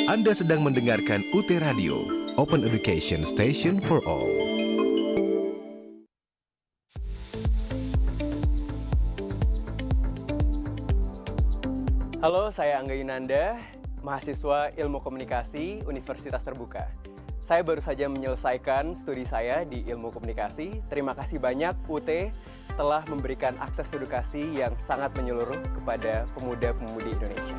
Anda sedang mendengarkan UT Radio, Open Education Station for All. Halo, saya Angga Yunanda, mahasiswa Ilmu Komunikasi Universitas Terbuka. Saya baru saja menyelesaikan studi saya di Ilmu Komunikasi. Terima kasih banyak UT telah memberikan akses edukasi yang sangat menyeluruh kepada pemuda-pemudi Indonesia.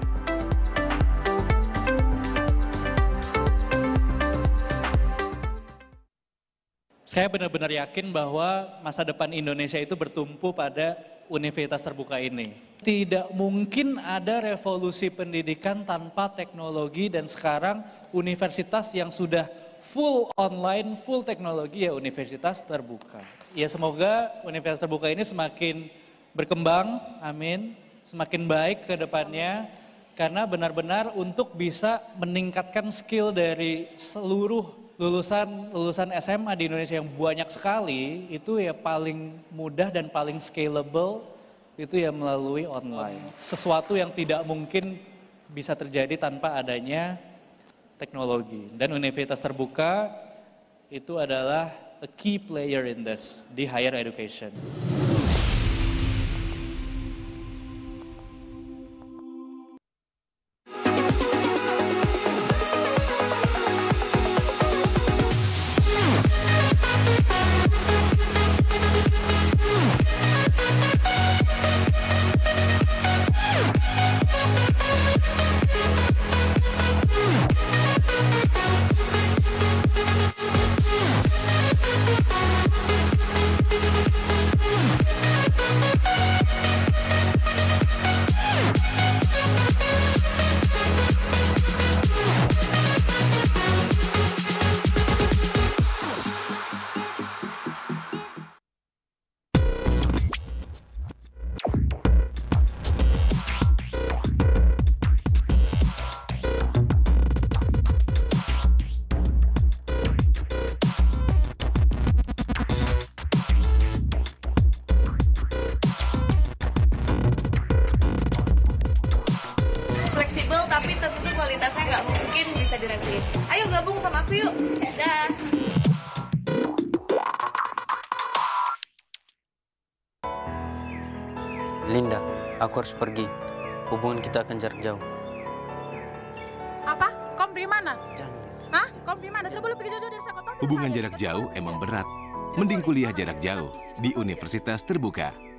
Saya benar-benar yakin bahwa masa depan Indonesia itu bertumpu pada universitas terbuka ini. Tidak mungkin ada revolusi pendidikan tanpa teknologi, dan sekarang universitas yang sudah full online, full teknologi ya universitas terbuka. Ya semoga universitas terbuka ini semakin berkembang, amin, semakin baik ke depannya, karena benar-benar untuk bisa meningkatkan skill dari seluruh lulusan SMA di Indonesia yang banyak sekali, itu ya paling mudah dan paling scalable itu ya melalui online. Sesuatu yang tidak mungkin bisa terjadi tanpa adanya teknologi. Dan universitas terbuka itu adalah a key player in this, di higher education. Tapi tentu kualitasnya nggak mungkin bisa direview. Ayo gabung sama aku yuk. Dah. Linda, aku harus pergi. Hubungan kita akan jarak jauh. Apa? Kom di mana? Jangan. Hah? Kom di mana? Tidak boleh pergi jauh dari Sakoto. Hubungan jarak jauh emang berat. Mending kuliah jarak jauh di Universitas Terbuka.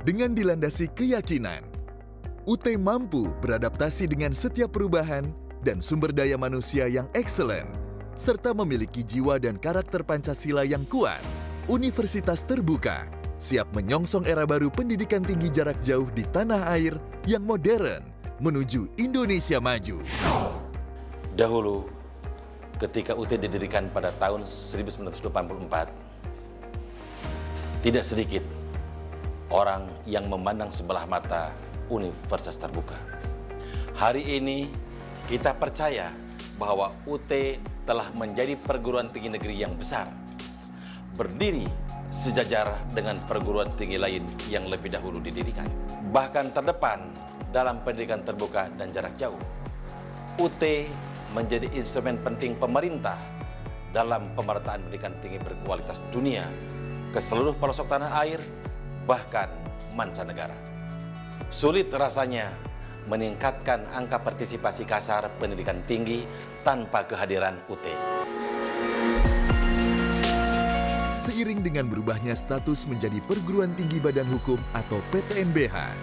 Dengan dilandasi keyakinan, UT mampu beradaptasi dengan setiap perubahan dan sumber daya manusia yang excellent, serta memiliki jiwa dan karakter Pancasila yang kuat. Universitas Terbuka siap menyongsong era baru pendidikan tinggi jarak jauh di tanah air yang modern menuju Indonesia maju. Dahulu, ketika UT didirikan pada tahun 1984, tidak sedikit orang yang memandang sebelah mata universitas terbuka. Hari ini kita percaya bahwa UT telah menjadi perguruan tinggi negeri yang besar, berdiri sejajar dengan perguruan tinggi lain yang lebih dahulu didirikan, bahkan terdepan dalam pendidikan terbuka dan jarak jauh. UT menjadi instrumen penting pemerintah dalam pemerataan pendidikan tinggi berkualitas dunia ke seluruh pelosok tanah air, bahkan mancanegara. Sulit rasanya meningkatkan angka partisipasi kasar pendidikan tinggi tanpa kehadiran UT. Seiring dengan berubahnya status menjadi perguruan tinggi badan hukum atau PTNBH,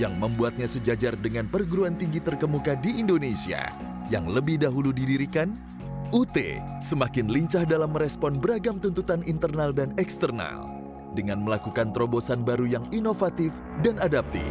yang membuatnya sejajar dengan perguruan tinggi terkemuka di Indonesia yang lebih dahulu didirikan, UT semakin lincah dalam merespon beragam tuntutan internal dan eksternal dengan melakukan terobosan baru yang inovatif dan adaptif.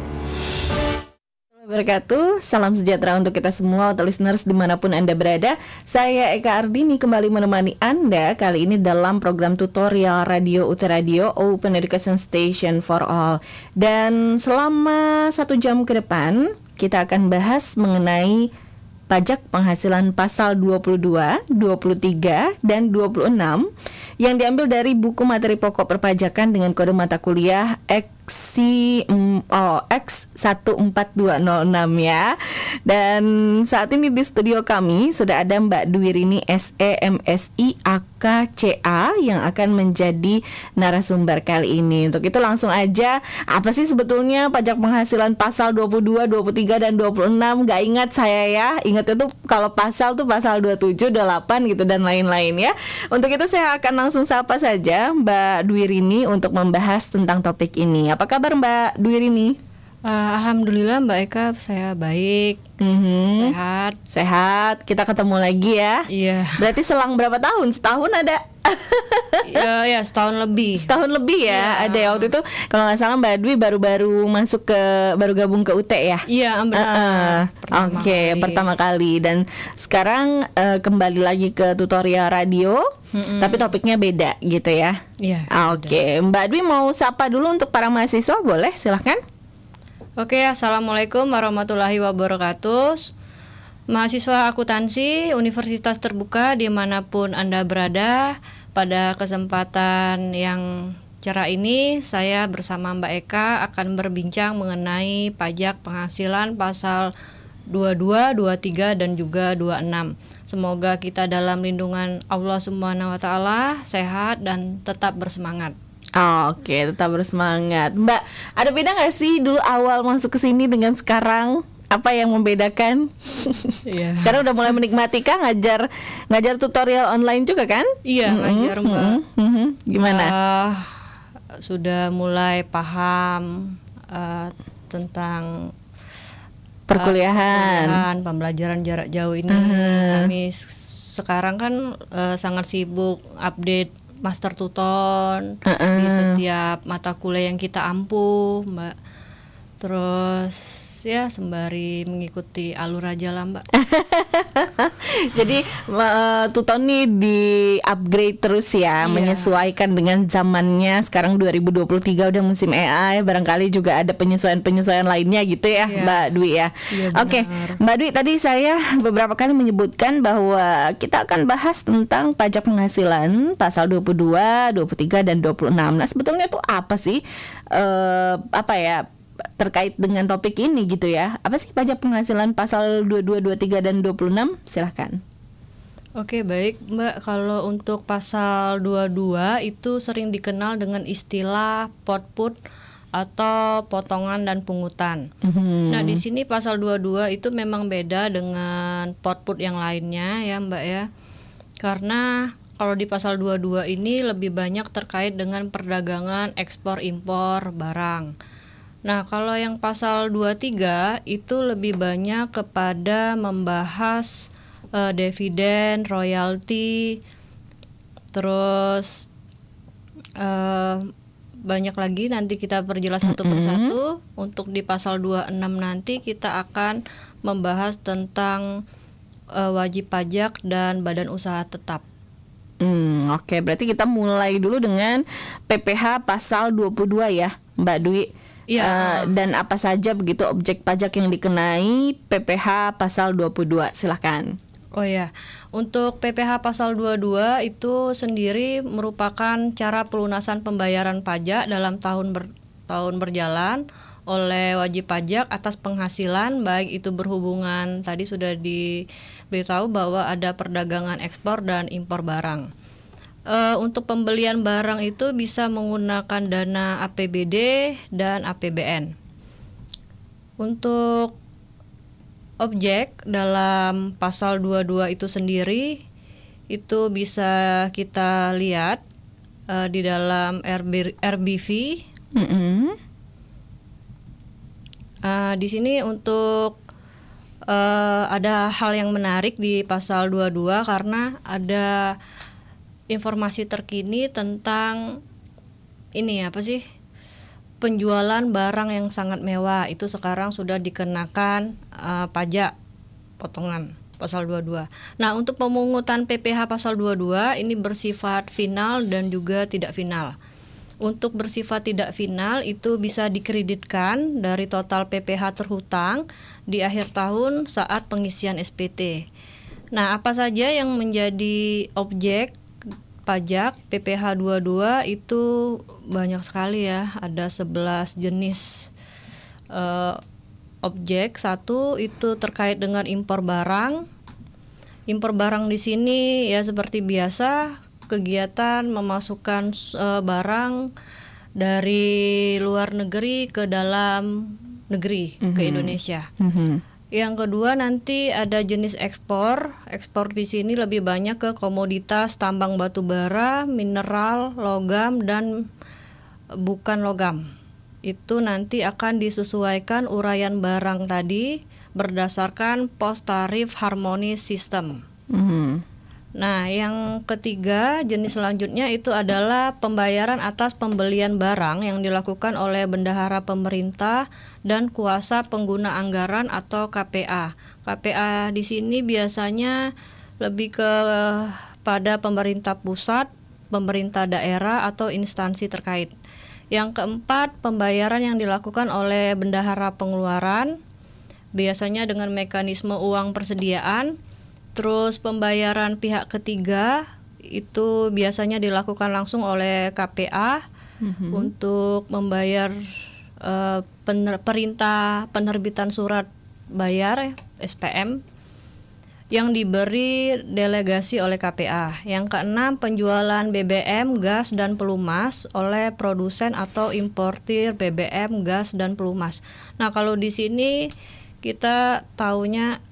Wabarakatuh. Salam sejahtera untuk kita semua, untuk listeners dimanapun Anda berada. Saya Eka Ardini kembali menemani Anda kali ini dalam program tutorial Radio UT Radio, Open Education Station for All. Dan selama 1 jam ke depan kita akan bahas mengenai pajak penghasilan pasal 22, 23, dan 26 yang diambil dari buku materi pokok perpajakan dengan kode mata kuliah X14206 ya. Dan saat ini di studio kami sudah ada Mbak Dwirini SE MSI AKCA yang akan menjadi narasumber kali ini. Untuk itu langsung aja, apa sih sebetulnya pajak penghasilan pasal 22, 23, dan 26? Gak ingat saya ya. Ingat itu kalau pasal tuh pasal 27, 28 gitu dan lain-lain ya. Untuk itu saya akan langsung sapa saja Mbak Dwirini untuk membahas tentang topik ini. Apa kabar Mbak Dwirini? Alhamdulillah Mbak Eka, saya baik, sehat. Sehat, kita ketemu lagi ya. Iya. Berarti selang berapa tahun? Setahun ada? Ya, setahun lebih. Setahun lebih ya, ada ya waktu itu. Kalau nggak salah Mbak Dwi baru gabung ke UT ya? Iya, benar. Oke, pertama kali. Dan sekarang kembali lagi ke tutorial radio. Tapi topiknya beda gitu ya. Iya. Oke, Mbak Dwi mau sapa dulu untuk para mahasiswa, boleh? Silahkan. Oke, assalamualaikum warahmatullahi wabarakatuh. Mahasiswa akuntansi Universitas Terbuka dimanapun Anda berada, pada kesempatan yang cerah ini saya bersama Mbak Eka akan berbincang mengenai pajak penghasilan pasal 22, 23, dan juga 26. Semoga kita dalam lindungan Allah Subhanahu wa Ta'ala, sehat dan tetap bersemangat. Oke, tetap bersemangat. Mbak, ada beda nggak sih dulu awal masuk ke sini dengan sekarang? Apa yang membedakan? Iya. Sekarang udah mulai menikmati kah ngajar tutorial online juga kan? Iya, ngajar Mbak. Gimana? Sudah mulai paham tentang perkuliahan, pembelajaran jarak jauh ini. Kami sekarang kan sangat sibuk update master tuton di setiap mata kuliah yang kita ampuh, Mbak. Terus ya sembari mengikuti alur aja lah, Mbak. Jadi tuton nih di upgrade terus ya, menyesuaikan dengan zamannya. Sekarang 2023 udah musim AI, barangkali juga ada penyesuaian lainnya gitu ya, Mbak Dwi ya. Oke, Mbak Dwi, tadi saya beberapa kali menyebutkan bahwa kita akan bahas tentang pajak penghasilan pasal 22, 23, dan 26. Nah, sebetulnya itu apa sih terkait dengan topik ini gitu ya? Apa sih pajak penghasilan pasal 22, 23, dan 26? Silahkan. Oke, baik Mbak. Kalau untuk pasal 22 itu sering dikenal dengan istilah potput atau potongan dan pungutan. Nah, di sini pasal 22 itu memang beda dengan potput yang lainnya ya Mbak ya. Karena kalau di pasal 22 ini lebih banyak terkait dengan perdagangan ekspor impor barang. Nah, kalau yang pasal 23 itu lebih banyak kepada membahas dividen, royalti, terus banyak lagi nanti kita perjelas satu persatu. Untuk di pasal 26 nanti kita akan membahas tentang wajib pajak dan badan usaha tetap. Oke, berarti kita mulai dulu dengan PPh pasal 22 ya, Mbak Dwi. Iya. Dan apa saja begitu objek pajak yang dikenai PPh pasal 22, silahkan. Oh ya, untuk PPh pasal 22 itu sendiri merupakan cara pelunasan pembayaran pajak dalam tahun berjalan oleh wajib pajak atas penghasilan, baik itu berhubungan, tadi sudah diberitahu bahwa ada perdagangan ekspor dan impor barang. Untuk pembelian barang itu bisa menggunakan dana APBD dan APBN. Untuk objek dalam pasal 22 itu sendiri itu bisa kita lihat di dalam RBV. Di sini untuk ada hal yang menarik di pasal 22 karena ada informasi terkini tentang ini apa sih? Penjualan barang yang sangat mewah itu sekarang sudah dikenakan pajak potongan pasal 22. Nah, untuk pemungutan PPh pasal 22 ini bersifat final dan juga tidak final. Untuk bersifat tidak final itu bisa dikreditkan dari total PPh terhutang di akhir tahun saat pengisian SPT. Nah, apa saja yang menjadi objek pajak PPh 22 itu banyak sekali ya, ada 11 jenis objek. Satu itu terkait dengan impor barang. Impor barang di sini ya seperti biasa kegiatan memasukkan barang dari luar negeri ke dalam negeri ke Indonesia. Yang kedua nanti ada jenis ekspor. Ekspor di sini lebih banyak ke komoditas tambang batu bara, mineral, logam dan bukan logam. Itu nanti akan disesuaikan uraian barang tadi berdasarkan pos tarif harmonis sistem. Nah, yang ketiga jenis selanjutnya itu adalah pembayaran atas pembelian barang yang dilakukan oleh bendahara pemerintah dan kuasa pengguna anggaran atau KPA. KPA di sini biasanya lebih pada pemerintah pusat, pemerintah daerah atau instansi terkait. Yang keempat, pembayaran yang dilakukan oleh bendahara pengeluaran, biasanya dengan mekanisme uang persediaan. Terus pembayaran pihak ketiga itu biasanya dilakukan langsung oleh KPA untuk membayar perintah penerbitan surat bayar SPM yang diberi delegasi oleh KPA. Yang keenam, penjualan BBM, gas dan pelumas oleh produsen atau importir BBM, gas dan pelumas. Nah, kalau di sini kita taunya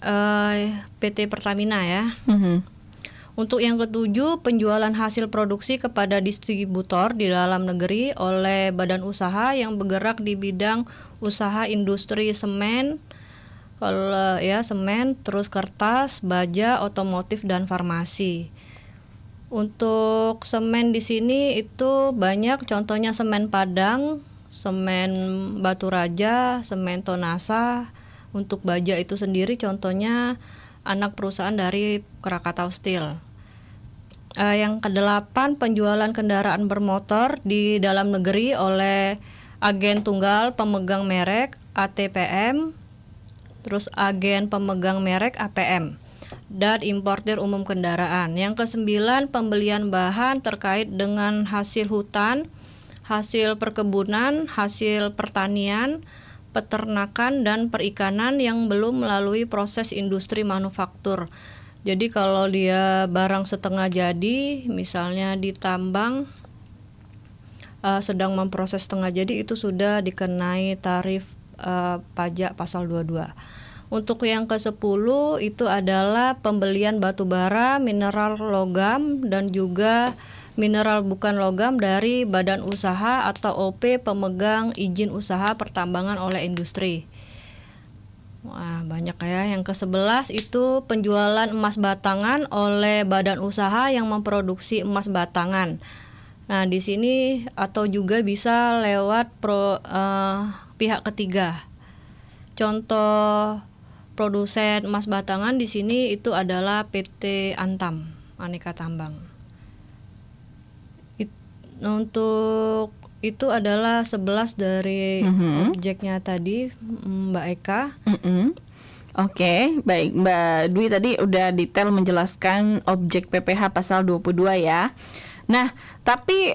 PT Pertamina ya. Untuk yang ketujuh, penjualan hasil produksi kepada distributor di dalam negeri oleh badan usaha yang bergerak di bidang usaha industri semen, kalau ya semen, terus kertas, baja, otomotif dan farmasi. Untuk semen di sini itu banyak, contohnya semen Padang, semen Batu Raja, semen Tonasa. Untuk baja itu sendiri contohnya anak perusahaan dari Krakatau Steel. Yang kedelapan, penjualan kendaraan bermotor di dalam negeri oleh agen tunggal pemegang merek ATPM, terus agen pemegang merek APM, dan importir umum kendaraan. Yang kesembilan, pembelian bahan terkait dengan hasil hutan, hasil perkebunan, hasil pertanian, peternakan dan perikanan yang belum melalui proses industri manufaktur. Jadi kalau dia barang setengah jadi, misalnya ditambang sedang memproses setengah jadi, itu sudah dikenai tarif pajak pasal 22. Untuk yang ke-10 itu adalah pembelian batu bara, mineral logam dan juga mineral bukan logam dari badan usaha atau OP pemegang izin usaha pertambangan oleh industri. Wah, banyak ya. Yang ke-11 itu penjualan emas batangan oleh badan usaha yang memproduksi emas batangan. Nah, di sini atau juga bisa lewat pihak ketiga. Contoh produsen emas batangan di sini itu adalah PT Antam Aneka Tambang. Untuk itu adalah 11 dari objeknya tadi, Mbak Eka. Oke, baik Mbak Dwi tadi udah detail menjelaskan objek PPH pasal 22 ya. Nah, tapi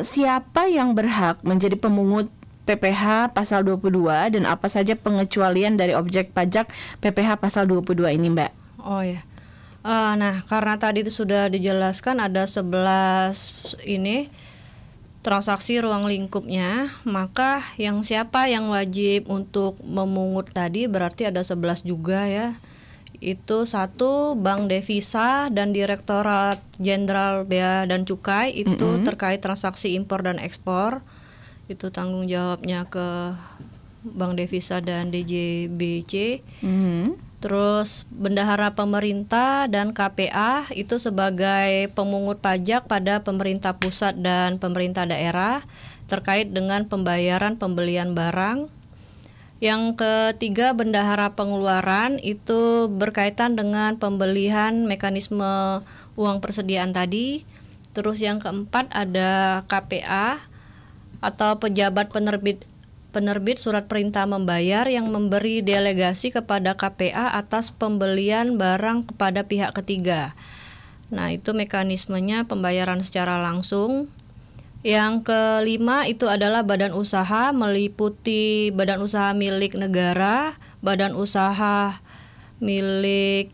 siapa yang berhak menjadi pemungut PPH pasal 22 dan apa saja pengecualian dari objek pajak PPH pasal 22 ini, Mbak? Oh ya. Nah, karena tadi itu sudah dijelaskan ada 11 ini transaksi ruang lingkupnya, maka siapa yang wajib untuk memungut tadi berarti ada 11 juga ya. Itu 1 Bank Devisa dan Direktorat Jenderal Bea dan Cukai itu terkait transaksi impor dan ekspor. Itu tanggung jawabnya ke Bank Devisa dan DJBC. Terus Bendahara Pemerintah dan KPA itu sebagai pemungut pajak pada pemerintah pusat dan pemerintah daerah terkait dengan pembayaran pembelian barang. Yang ketiga Bendahara Pengeluaran itu berkaitan dengan pembelian mekanisme uang persediaan tadi. Terus yang keempat ada KPA atau pejabat penerbit surat perintah membayar yang memberi delegasi kepada KPA atas pembelian barang kepada pihak ketiga. Nah, itu mekanismenya pembayaran secara langsung. Yang kelima itu adalah badan usaha, meliputi badan usaha milik negara, badan usaha milik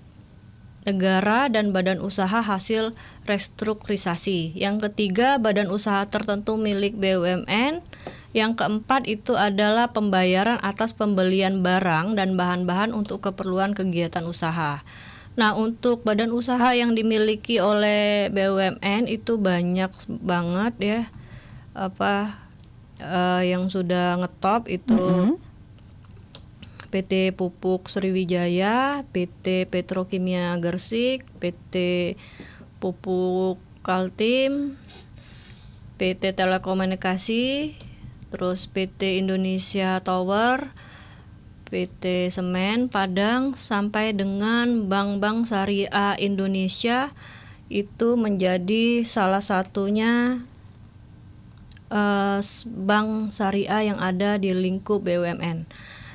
negara, dan badan usaha hasil restrukturisasi. Yang ketiga badan usaha tertentu milik BUMN. Yang keempat itu adalah pembayaran atas pembelian barang dan bahan-bahan untuk keperluan kegiatan usaha. Nah, untuk badan usaha yang dimiliki oleh BUMN itu banyak banget ya. Yang sudah ngetop itu PT Pupuk Sriwijaya, PT Petrokimia Gersik, PT Pupuk Kaltim, PT Telekomunikasi, terus PT Indonesia Tower, PT Semen Padang, sampai dengan bank-bank syariah Indonesia itu menjadi salah satunya bank syariah yang ada di lingkup BUMN.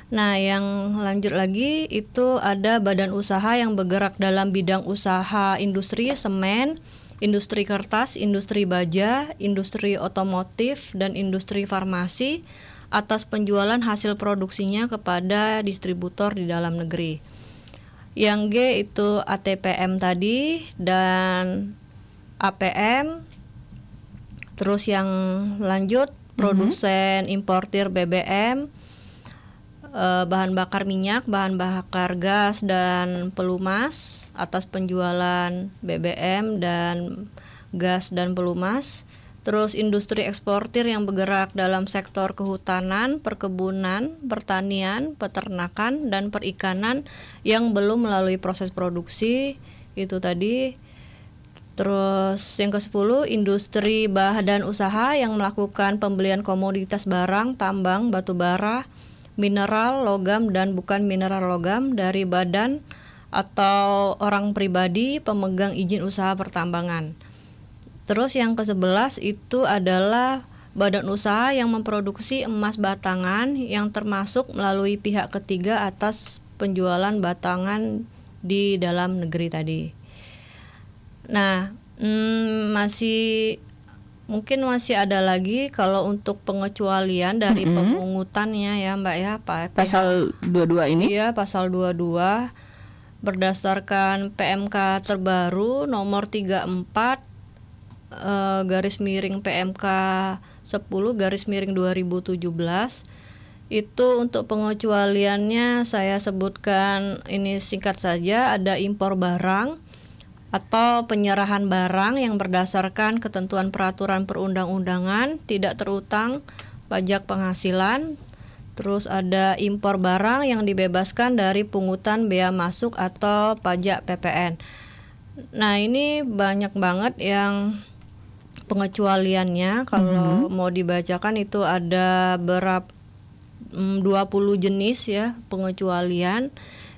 Nah, yang lanjut lagi itu ada badan usaha yang bergerak dalam bidang usaha industri semen, industri kertas, industri baja, industri otomotif, dan industri farmasi atas penjualan hasil produksinya kepada distributor di dalam negeri. Yang G itu ATPM tadi dan APM. Terus yang lanjut produsen importir BBM, bahan bakar minyak, bahan bakar gas, dan pelumas atas penjualan BBM dan gas dan pelumas. Terus industri eksportir yang bergerak dalam sektor kehutanan, perkebunan, pertanian, peternakan, dan perikanan yang belum melalui proses produksi, itu tadi. Terus yang ke-10 industri badan usaha yang melakukan pembelian komoditas barang, tambang, batu bara, mineral, logam, dan bukan mineral logam dari badan atau orang pribadi pemegang izin usaha pertambangan. Terus yang ke-11 itu adalah badan usaha yang memproduksi emas batangan yang termasuk melalui pihak ketiga atas penjualan batangan di dalam negeri tadi. Nah, masih ada lagi kalau untuk pengecualian dari pemungutannya ya Mbak ya, pasal 22 ini? Iya, pasal 22 berdasarkan PMK terbaru nomor 34 garis miring PMK 10 garis miring 2017. Itu untuk pengecualiannya saya sebutkan ini singkat saja, ada impor barang atau penyerahan barang yang berdasarkan ketentuan peraturan perundang-undangan tidak terutang pajak penghasilan. Terus ada impor barang yang dibebaskan dari pungutan bea masuk atau pajak PPN. Nah, ini banyak banget yang pengecualiannya. Kalau mau dibacakan itu ada 20 jenis ya pengecualian.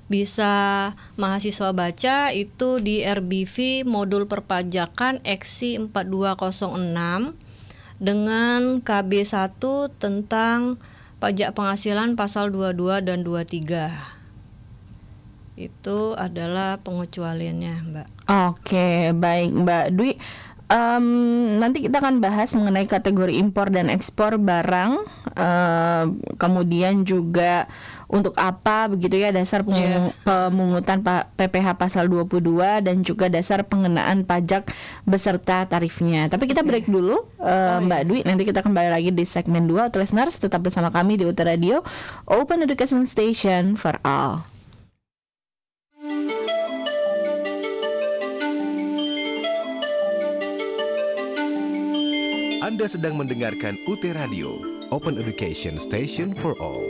bisa mahasiswa baca itu di RBV modul perpajakan Eksi 4206 dengan KB1 tentang pajak penghasilan pasal 22 dan 23. Itu adalah pengecualiannya, Mbak. Oke, baik Mbak Dwi. Nanti kita akan bahas mengenai kategori impor dan ekspor barang, kemudian juga untuk apa begitu ya dasar pemungutan PPh pasal 22 dan juga dasar pengenaan pajak beserta tarifnya. Tapi kita break dulu Mbak Dwi, nanti kita kembali lagi di segmen 2. Listeners, tetap bersama kami di UT Radio, Open Education Station for All. Anda sedang mendengarkan UT Radio, Open Education Station for All.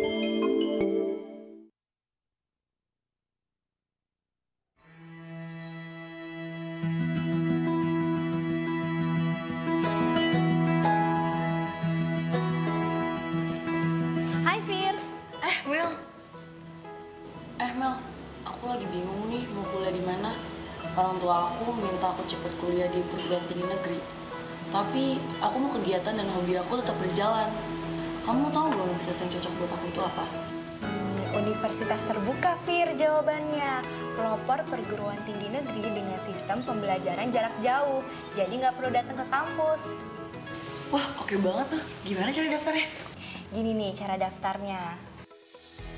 Hai Fir. Mel, aku lagi bingung nih mau kuliah di mana. Orang tua aku minta aku cepet kuliah di perguruan tinggi negeri. Tapi aku mau kegiatan dan hobi aku tetap berjalan. Kamu tahu gak universitas yang cocok buat aku itu apa? Universitas terbuka, Fir, jawabannya. Pelopor perguruan tinggi negeri dengan sistem pembelajaran jarak jauh. Jadi nggak perlu datang ke kampus. Wah, oke banget tuh. Gimana cara daftarnya? Gini nih cara daftarnya.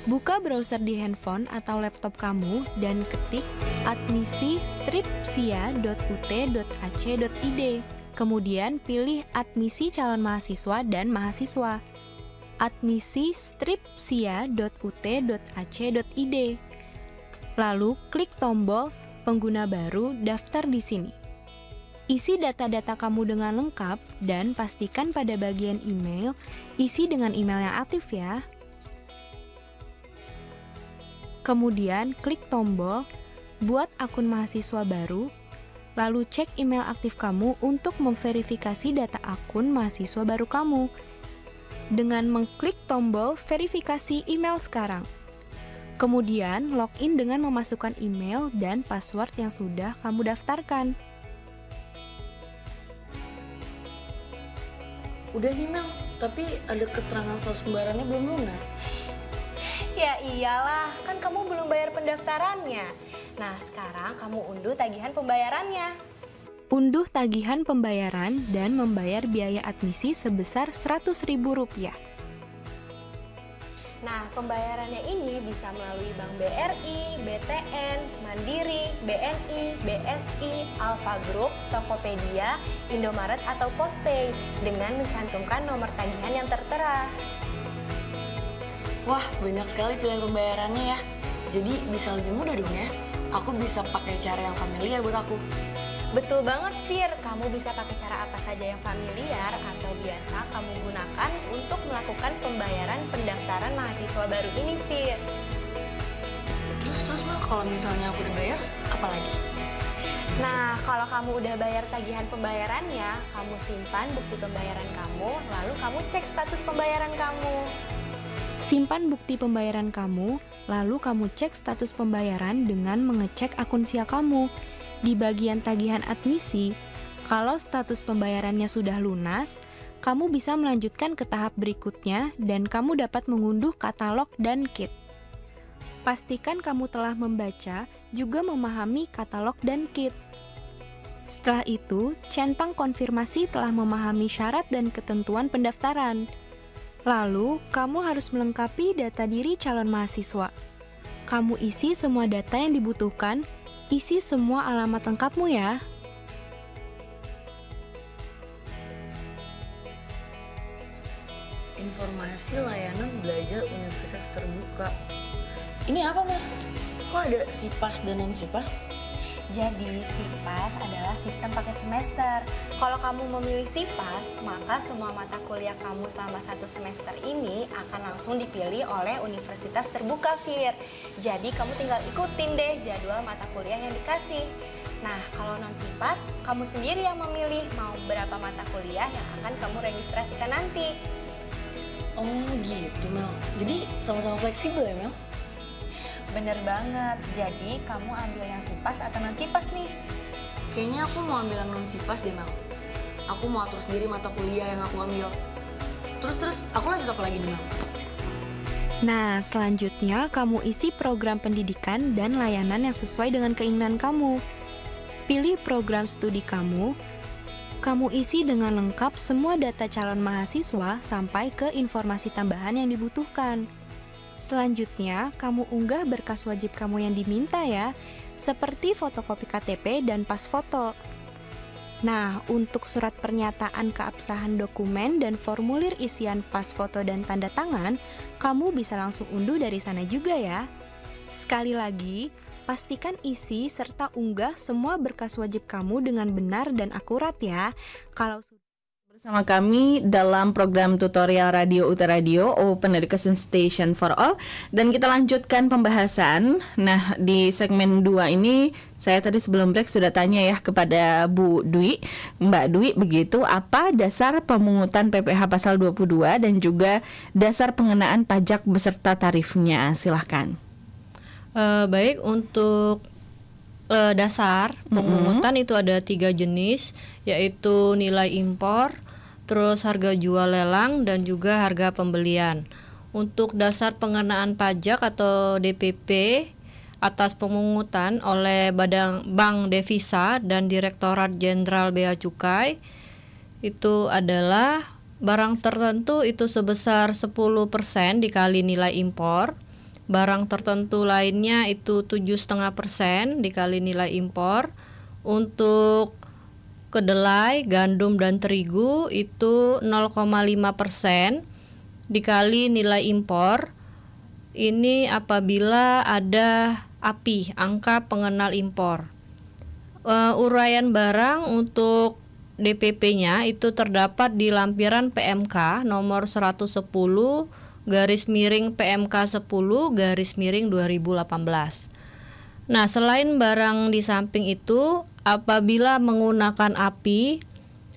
Buka browser di handphone atau laptop kamu dan ketik admisi-sia.ut.ac.id. Kemudian pilih admisi calon mahasiswa dan mahasiswa. admisi-sia.ut.ac.id. Lalu klik tombol pengguna baru daftar di sini. Isi data-data kamu dengan lengkap dan pastikan pada bagian email isi dengan email yang aktif ya. Kemudian klik tombol buat akun mahasiswa baru. Lalu cek email aktif kamu untuk memverifikasi data akun mahasiswa baru kamu dengan mengklik tombol verifikasi email sekarang. Kemudian login dengan memasukkan email dan password yang sudah kamu daftarkan. Udah nih Mel, tapi ada keterangan saldo pembayarannya belum lunas. Ya iyalah, kan kamu belum bayar pendaftarannya. Nah, sekarang kamu unduh tagihan pembayarannya. Unduh tagihan pembayaran dan membayar biaya admisi sebesar Rp100.000. Nah, pembayarannya ini bisa melalui Bank BRI, BTN, Mandiri, BNI, BSI, Alfa Group, Tokopedia, Indomaret atau Postpay dengan mencantumkan nomor tagihan yang tertera. Wah, banyak sekali pilihan pembayarannya ya. Jadi bisa lebih mudah dong ya. Aku bisa pakai cara yang familiar buat aku. Betul banget, Fir. Kamu bisa pakai cara apa saja yang familiar atau biasa kamu gunakan untuk melakukan pembayaran pendaftaran mahasiswa baru ini, Fir. Terus Mel, kalau misalnya aku udah bayar, apa lagi? Nah, kalau kamu udah bayar tagihan pembayarannya, kamu simpan bukti pembayaran kamu, lalu kamu cek status pembayaran kamu. Simpan bukti pembayaran kamu, lalu kamu cek status pembayaran dengan mengecek akun SIA kamu. Di bagian tagihan admisi, kalau status pembayarannya sudah lunas, kamu bisa melanjutkan ke tahap berikutnya dan kamu dapat mengunduh katalog dan kit. Pastikan kamu telah membaca juga memahami katalog dan kit. Setelah itu, centang konfirmasi telah memahami syarat dan ketentuan pendaftaran. Lalu, kamu harus melengkapi data diri calon mahasiswa. Kamu isi semua data yang dibutuhkan, isi semua alamat lengkapmu ya. Informasi layanan belajar universitas terbuka. Ini apa, Mer? Kok ada SIPAS dan non-SIPAS? Jadi, SIPAS adalah sistem paket semester. Kalau kamu memilih SIPAS, maka semua mata kuliah kamu selama 1 semester ini akan langsung dipilih oleh universitas terbuka, Fir. Jadi, kamu tinggal ikutin deh jadwal mata kuliah yang dikasih. Nah, kalau non-SIPAS, kamu sendiri yang memilih mau berapa mata kuliah yang akan kamu registrasikan nanti. Oh gitu, Mel. Jadi, sama-sama fleksibel ya, Mel? Bener banget. Jadi kamu ambil yang SIPAS atau non SIPAS nih? Kayaknya aku mau ambil yang non SIPAS deh, Mal. Aku mau atur sendiri mata kuliah yang aku ambil. Terus aku lanjut apa lagi nih, Mal? Nah, selanjutnya kamu isi program pendidikan dan layanan yang sesuai dengan keinginan kamu. Pilih program studi kamu isi dengan lengkap semua data calon mahasiswa sampai ke informasi tambahan yang dibutuhkan. Selanjutnya, kamu unggah berkas wajib kamu yang diminta ya, seperti fotokopi KTP dan pas foto. Nah, untuk surat pernyataan keabsahan dokumen dan formulir isian pas foto dan tanda tangan, kamu bisa langsung unduh dari sana juga ya. Sekali lagi, pastikan isi serta unggah semua berkas wajib kamu dengan benar dan akurat ya. Kalau bersama kami dalam program tutorial Radio UT Radio Open Education Station for All, dan kita lanjutkan pembahasan. Nah, di segmen 2 ini saya tadi sebelum break sudah tanya ya kepada Mbak Dwi begitu, apa dasar pemungutan PPh pasal 22 dan juga dasar pengenaan pajak beserta tarifnya. Silahkan. Baik, untuk dasar pemungutan itu ada 3 jenis, yaitu nilai impor, terus harga jual lelang, dan juga harga pembelian. Untuk dasar pengenaan pajak atau DPP atas pemungutan oleh Badan Bank Devisa dan Direktorat Jenderal Bea Cukai itu adalah barang tertentu itu sebesar 10% dikali nilai impor. Barang tertentu lainnya itu 7,5% dikali nilai impor. Untuk kedelai, gandum, dan terigu itu 0,5% dikali nilai impor. Ini apabila ada API, angka pengenal impor. Uraian barang untuk DPP-nya itu terdapat di lampiran PMK nomor 110 /PMK 10 /2018. Nah, selain barang di samping itu, apabila menggunakan API,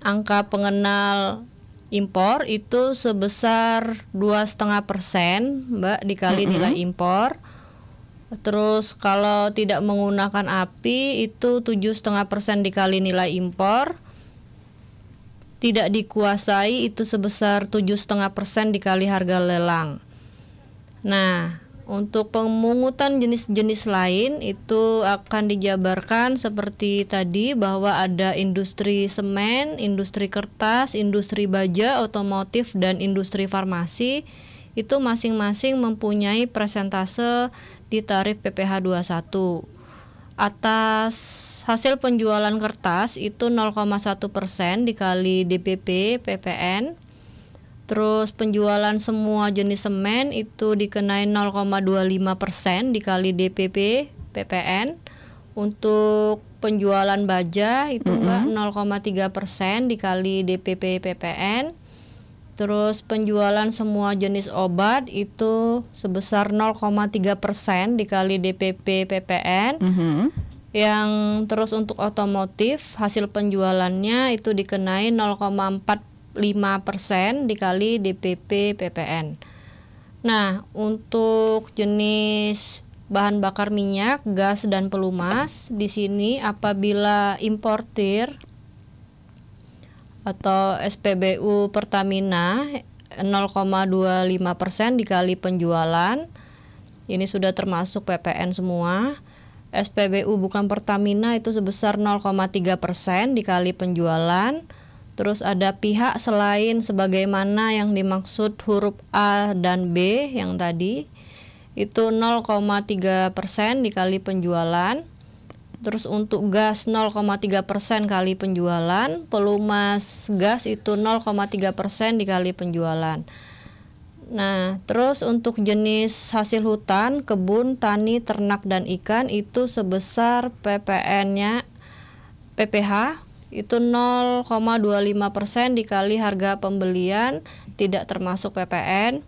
angka pengenal impor itu sebesar 2,5%, Mbak, dikali nilai impor. Terus kalau tidak menggunakan API itu 7,5% dikali nilai impor. Tidak dikuasai itu sebesar 7,5% dikali harga lelang. Nah, untuk pemungutan jenis-jenis lain itu akan dijabarkan seperti tadi, bahwa ada industri semen, industri kertas, industri baja, otomotif, dan industri farmasi. Itu masing-masing mempunyai persentase di tarif PPh 21. Atas hasil penjualan kertas itu 0,1% dikali DPP PPN. Terus penjualan semua jenis semen itu dikenai 0,25% dikali DPP PPN. Untuk penjualan baja itu Mbak 0,3% dikali DPP PPN. Terus penjualan semua jenis obat itu sebesar 0,3% dikali DPP PPN. Yang terus untuk otomotif hasil penjualannya itu dikenai 0,45% dikali DPP PPN. Nah, untuk jenis bahan bakar minyak, gas, dan pelumas, di sini apabila importir atau SPBU Pertamina 0,25% dikali penjualan, ini sudah termasuk PPN semua. SPBU bukan Pertamina itu sebesar 0,3% dikali penjualan. Terus ada pihak selain sebagaimana yang dimaksud huruf A dan B yang tadi, itu 0,3% dikali penjualan. Terus untuk gas 0,3% kali penjualan, pelumas gas itu 0,3% dikali penjualan. Nah, terus untuk jenis hasil hutan, kebun, tani, ternak, dan ikan itu sebesar PPN-nya PPh itu 0,25% dikali harga pembelian, tidak termasuk PPN.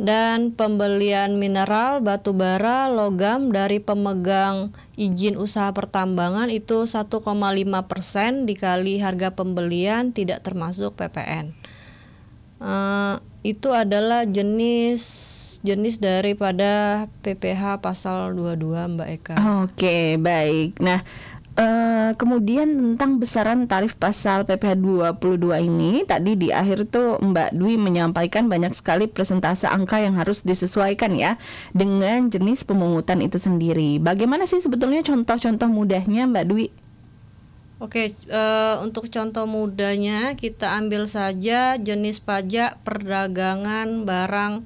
Dan pembelian mineral, batu bara, logam dari pemegang izin usaha pertambangan itu 1,5% dikali harga pembelian, tidak termasuk PPN. Itu adalah jenis jenis daripada PPh pasal 22 Mbak Eka. Oke, baik. Nah, kemudian tentang besaran tarif pasal PPh 22 ini, tadi di akhir tuh Mbak Dwi menyampaikan banyak sekali persentase angka yang harus disesuaikan ya dengan jenis pemungutan itu sendiri. Bagaimana sih sebetulnya contoh-contoh mudahnya Mbak Dwi? Oke, untuk contoh mudahnya kita ambil saja jenis pajak perdagangan barang.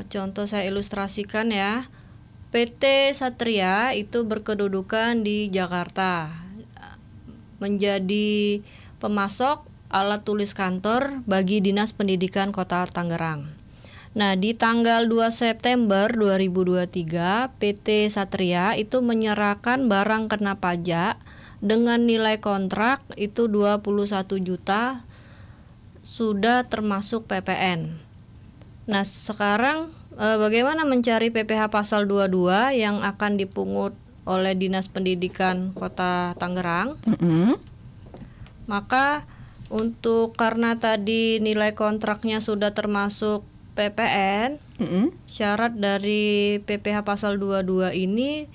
Contoh saya ilustrasikan ya. PT Satria itu berkedudukan di Jakarta, menjadi pemasok alat tulis kantor bagi Dinas Pendidikan Kota Tangerang. Nah, di tanggal 2 September 2023, PT Satria itu menyerahkan barang kena pajak dengan nilai kontrak itu 21 juta sudah termasuk PPN. Nah, sekarang bagaimana mencari PPh pasal 22 yang akan dipungut oleh Dinas Pendidikan Kota Tangerang? Maka karena tadi nilai kontraknya sudah termasuk PPN, syarat dari PPh pasal 22 ini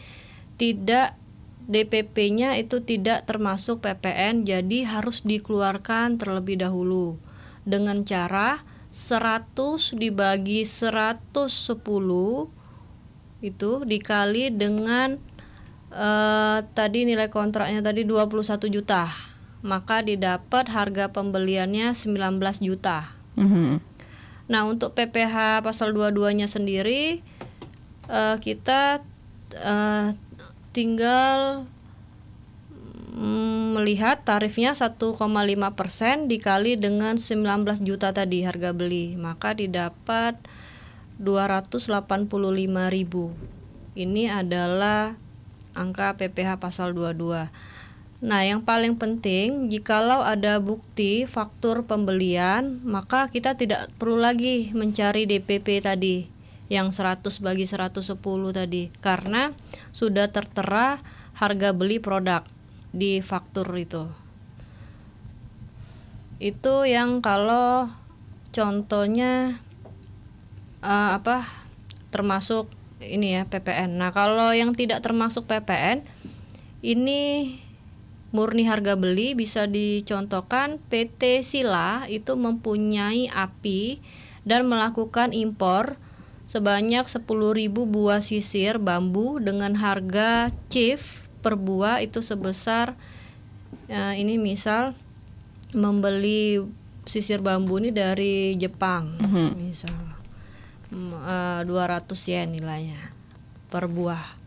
tidak, DPP-nya itu tidak termasuk PPN, jadi harus dikeluarkan terlebih dahulu dengan cara 100 dibagi 110 itu dikali dengan tadi nilai kontraknya tadi 21 juta, maka didapat harga pembeliannya 19 juta. Nah, untuk PPh pasal 22-nya sendiri kita tinggal melihat tarifnya 1,5% dikali dengan 19 juta tadi harga beli, maka didapat 285.000. Ini adalah angka PPh pasal 22. Nah, yang paling penting, jikalau ada bukti faktur pembelian, maka kita tidak perlu lagi mencari DPP tadi yang 100 bagi 110 tadi, karena sudah tertera harga beli produk di faktur itu. Itu yang kalau contohnya termasuk ini ya PPN. Nah, kalau yang tidak termasuk PPN ini murni harga beli, bisa dicontohkan PT Sila itu mempunyai API dan melakukan impor sebanyak 10.000 buah sisir bambu dengan harga chief per buah itu sebesar ini misal membeli sisir bambu ini dari Jepang, misal 200 yen nilainya per buah.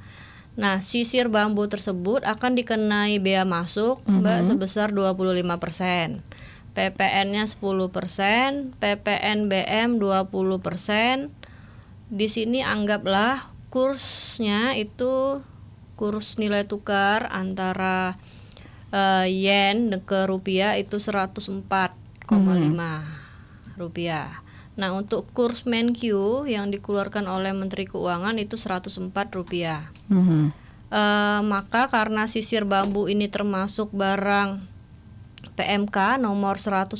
Nah, sisir bambu tersebut akan dikenai bea masuk Mbak sebesar 25%. PPN-nya 10%, PPN BM 20%. Di sini anggaplah kursnya itu kurs nilai tukar antara yen ke rupiah itu 104,5 rupiah. Nah, untuk kurs Menkyu yang dikeluarkan oleh Menteri Keuangan itu 104 rupiah. Maka karena sisir bambu ini termasuk barang PMK nomor 110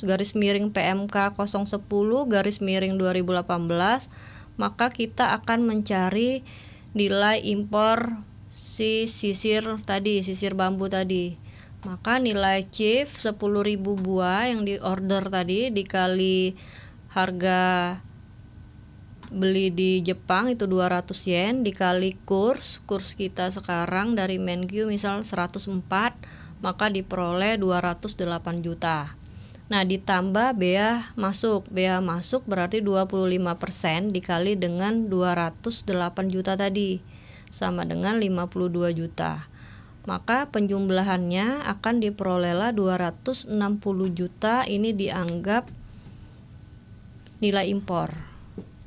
garis miring PMK 010 garis miring 2018, maka kita akan mencari nilai impor si sisir bambu tadi. Maka nilai chief 10.000 buah yang diorder tadi dikali harga beli di Jepang itu 200 yen dikali kurs kita sekarang dari Menkyu misal 104, maka diperoleh 208 juta. Nah, ditambah bea masuk berarti 25% dikali dengan 208 juta tadi sama dengan 52 juta. Maka penjumlahannya akan diperolehlah 260 juta, ini dianggap nilai impor.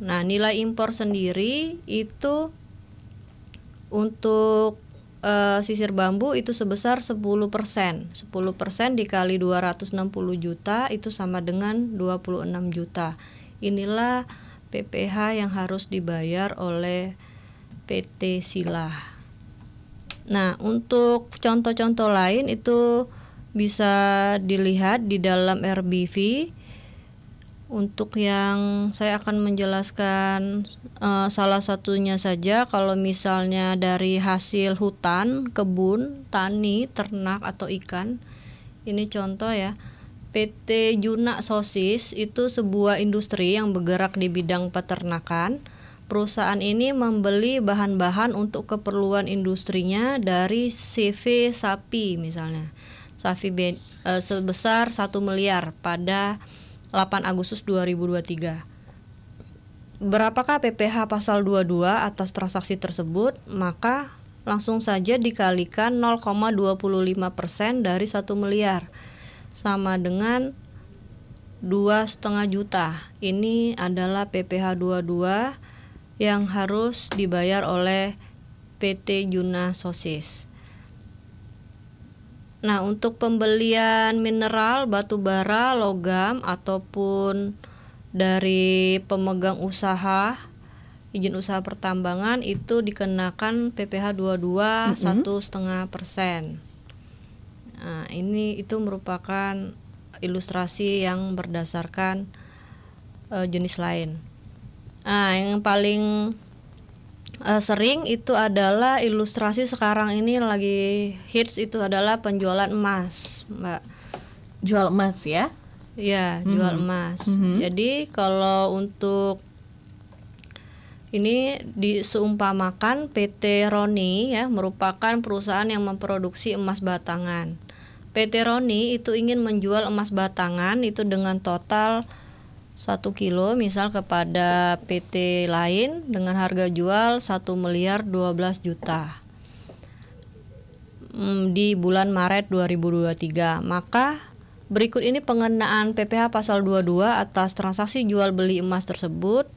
Nah, nilai impor sendiri itu untuk sisir bambu itu sebesar 10%. 10% dikali 260 juta itu sama dengan 26 juta. Inilah PPh yang harus dibayar oleh PT Sila. Nah, untuk contoh-contoh lain itu bisa dilihat di dalam RBV. Untuk yang saya akan menjelaskan salah satunya saja, kalau misalnya dari hasil hutan, kebun, tani, ternak atau ikan. Ini contoh ya. PT Juna Sosis itu sebuah industri yang bergerak di bidang peternakan. Perusahaan ini membeli bahan-bahan untuk keperluan industrinya dari CV sapi misalnya. Sapi sebesar 1 miliar pada 8 Agustus 2023. Berapakah PPh pasal 22 atas transaksi tersebut? Maka langsung saja dikalikan 0,25% dari 1 miliar sama dengan 2,5 juta. Ini adalah PPh 22 yang harus dibayar oleh PT Juna Sosis. Nah, untuk pembelian mineral, batu bara, logam ataupun dari pemegang usaha, izin usaha pertambangan itu dikenakan PPh 22 1,5%. Nah, itu merupakan ilustrasi yang berdasarkan jenis lain. Nah, yang paling sering itu adalah ilustrasi sekarang ini lagi hits, itu adalah penjualan emas, Mbak. Jual emas ya? Ya, jual emas. Jadi kalau untuk ini diseumpamakan PT Roni ya, merupakan perusahaan yang memproduksi emas batangan. PT Roni itu ingin menjual emas batangan itu dengan total 1 kilo misal kepada PT lain dengan harga jual 1 miliar 12 juta di bulan Maret 2023. Maka berikut ini pengenaan PPh pasal 22 atas transaksi jual beli emas tersebut.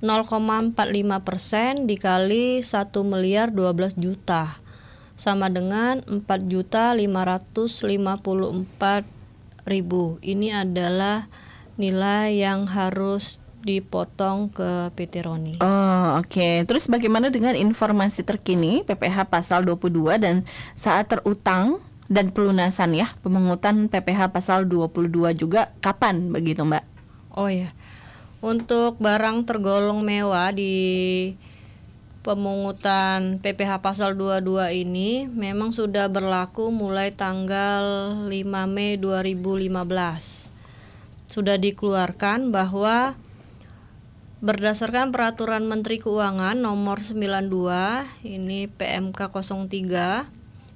0,45% dikali 1 miliar 12 juta sama dengan 4.554.000. Ini adalah nilai yang harus dipotong ke PT Roni. Oh, oke. Terus bagaimana dengan informasi terkini PPh pasal 22 dan saat terutang dan pelunasan ya, pemungutan PPh pasal 22 juga kapan begitu, Mbak? Oh ya. Untuk barang tergolong mewah di pemungutan PPh pasal 22 ini memang sudah berlaku mulai tanggal 5 Mei 2015. Sudah dikeluarkan bahwa berdasarkan Peraturan Menteri Keuangan nomor 92 ini PMK 03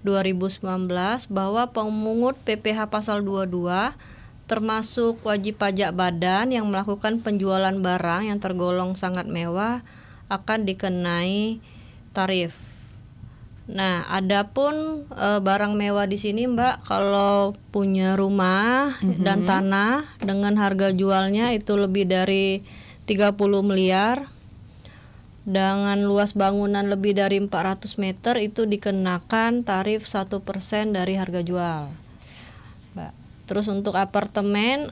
2019 bahwa pemungut PPh pasal 22 termasuk wajib pajak badan yang melakukan penjualan barang yang tergolong sangat mewah akan dikenai tarif. Nah, adapun barang mewah di sini, Mbak, kalau punya rumah dan tanah dengan harga jualnya itu lebih dari 30 miliar dengan luas bangunan lebih dari 400 meter itu dikenakan tarif 1% dari harga jual, Mbak. Terus untuk apartemen,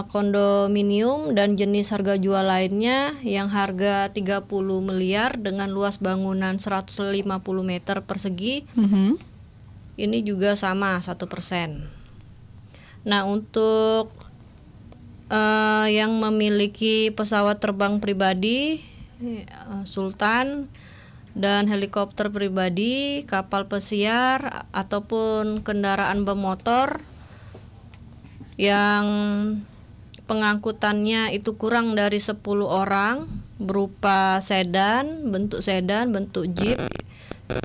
kondominium dan jenis harga jual lainnya yang harga 30 miliar dengan luas bangunan 150 meter persegi, ini juga sama 1%. Nah, untuk yang memiliki pesawat terbang pribadi, Sultan dan helikopter pribadi, kapal pesiar ataupun kendaraan bermotor yang pengangkutannya itu kurang dari 10 orang berupa bentuk sedan, bentuk jeep,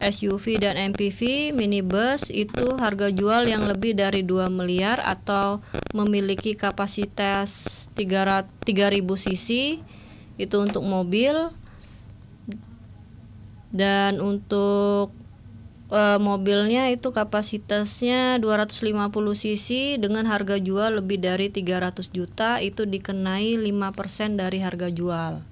SUV dan MPV, minibus itu harga jual yang lebih dari 2 miliar atau memiliki kapasitas 3.000 cc itu untuk mobil. Dan untuk mobilnya itu kapasitasnya 250 cc dengan harga jual lebih dari 300 juta itu dikenai 5% dari harga jual.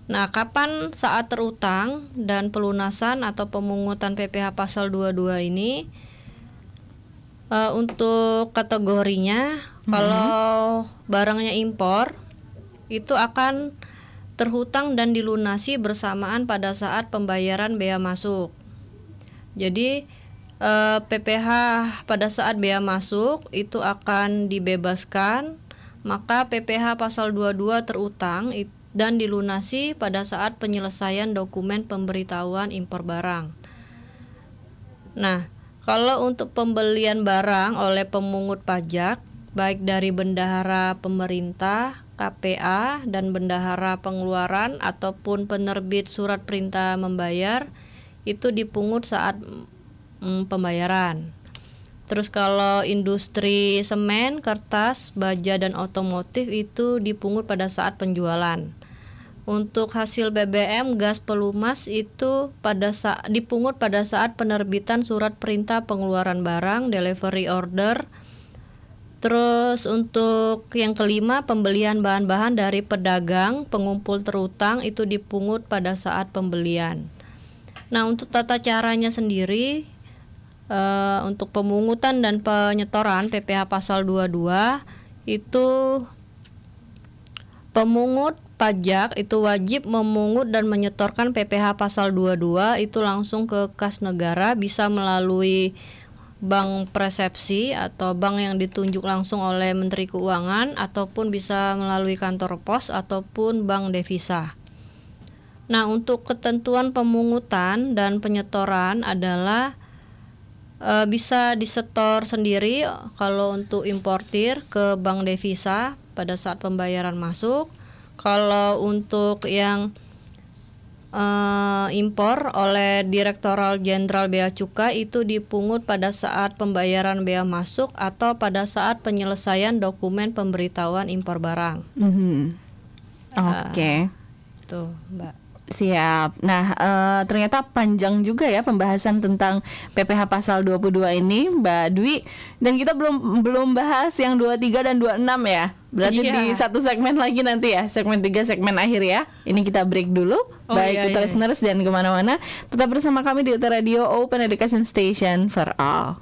Nah, kapan saat terutang dan pelunasan atau pemungutan PPh pasal 22 ini? Untuk kategorinya, kalau barangnya impor itu akan terhutang dan dilunasi bersamaan pada saat pembayaran bea masuk. Jadi PPh pada saat bea masuk itu akan dibebaskan maka PPh pasal 22 terutang dan dilunasi pada saat penyelesaian dokumen pemberitahuan impor barang. Nah, kalau untuk pembelian barang oleh pemungut pajak, baik dari bendahara pemerintah, KPA, dan bendahara pengeluaran ataupun penerbit surat perintah membayar, itu dipungut saat pembayaran. Terus kalau industri semen, kertas, baja, dan otomotif itu dipungut pada saat penjualan. Untuk hasil BBM, gas pelumas itu dipungut pada saat penerbitan surat perintah pengeluaran barang, delivery order. Terus untuk yang kelima, pembelian bahan-bahan dari pedagang, pengumpul terutang itu dipungut pada saat pembelian. Nah, untuk tata caranya sendiri, untuk pemungutan dan penyetoran PPh pasal 22 itu pemungut pajak itu wajib memungut dan menyetorkan PPh pasal 22 itu langsung ke kas negara, bisa melalui bank persepsi atau bank yang ditunjuk langsung oleh Menteri Keuangan, ataupun bisa melalui kantor pos ataupun bank devisa. Nah, untuk ketentuan pemungutan dan penyetoran adalah bisa disetor sendiri kalau untuk importir ke bank devisa pada saat pembayaran masuk. Kalau untuk yang impor oleh Direktorat Jenderal Bea Cukai itu dipungut pada saat pembayaran bea masuk atau pada saat penyelesaian dokumen pemberitahuan impor barang. Oke. Tuh, Mbak. Siap. Nah, ternyata panjang juga ya pembahasan tentang PPh pasal 22 ini, Mbak Dwi. Dan kita belum bahas yang 23 dan 26 ya. Berarti di satu segmen lagi nanti ya, segmen 3, segmen akhir ya. Ini kita break dulu. Baik, listeners dan kemana-mana. Tetap bersama kami di UT Radio, Open Education Station for All.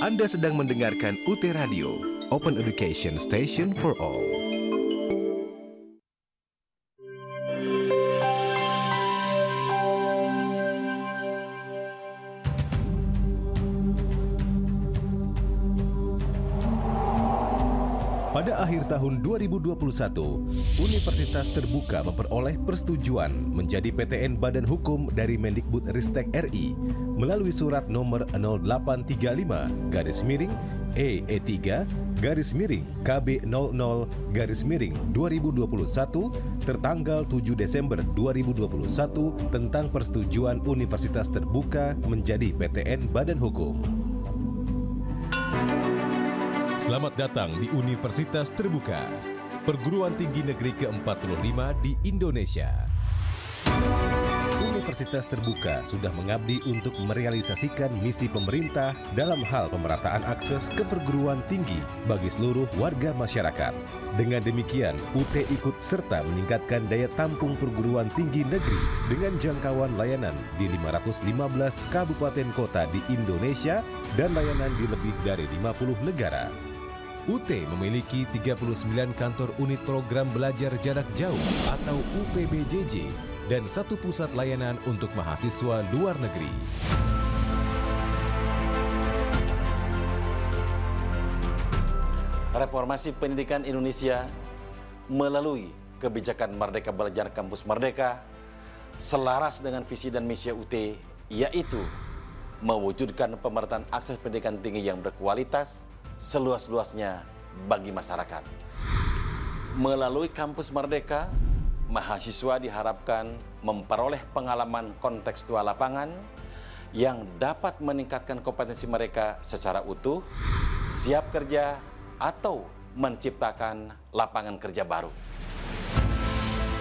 Anda sedang mendengarkan UT Radio, Open Education Station for All. Pada akhir tahun 2021, Universitas Terbuka memperoleh persetujuan menjadi PTN Badan Hukum dari Mendikbudristek RI melalui surat nomor 0835/EE3/KB00/2021 tertanggal 7 Desember 2021 tentang persetujuan Universitas Terbuka menjadi PTN Badan Hukum. Selamat datang di Universitas Terbuka, perguruan tinggi negeri ke-45 di Indonesia. Universitas Terbuka sudah mengabdi untuk merealisasikan misi pemerintah dalam hal pemerataan akses ke perguruan tinggi bagi seluruh warga masyarakat. Dengan demikian, UT ikut serta meningkatkan daya tampung perguruan tinggi negeri dengan jangkauan layanan di 515 kabupaten kota di Indonesia dan layanan di lebih dari 50 negara. UT memiliki 39 kantor unit program belajar jarak jauh atau UPBJJ dan 1 pusat layanan untuk mahasiswa luar negeri. Reformasi pendidikan Indonesia melalui kebijakan Merdeka Belajar Kampus Merdeka selaras dengan visi dan misi UT, yaitu mewujudkan pemerataan akses pendidikan tinggi yang berkualitas seluas-luasnya bagi masyarakat. Melalui Kampus Merdeka, mahasiswa diharapkan memperoleh pengalaman kontekstual lapangan yang dapat meningkatkan kompetensi mereka secara utuh, siap kerja, atau menciptakan lapangan kerja baru.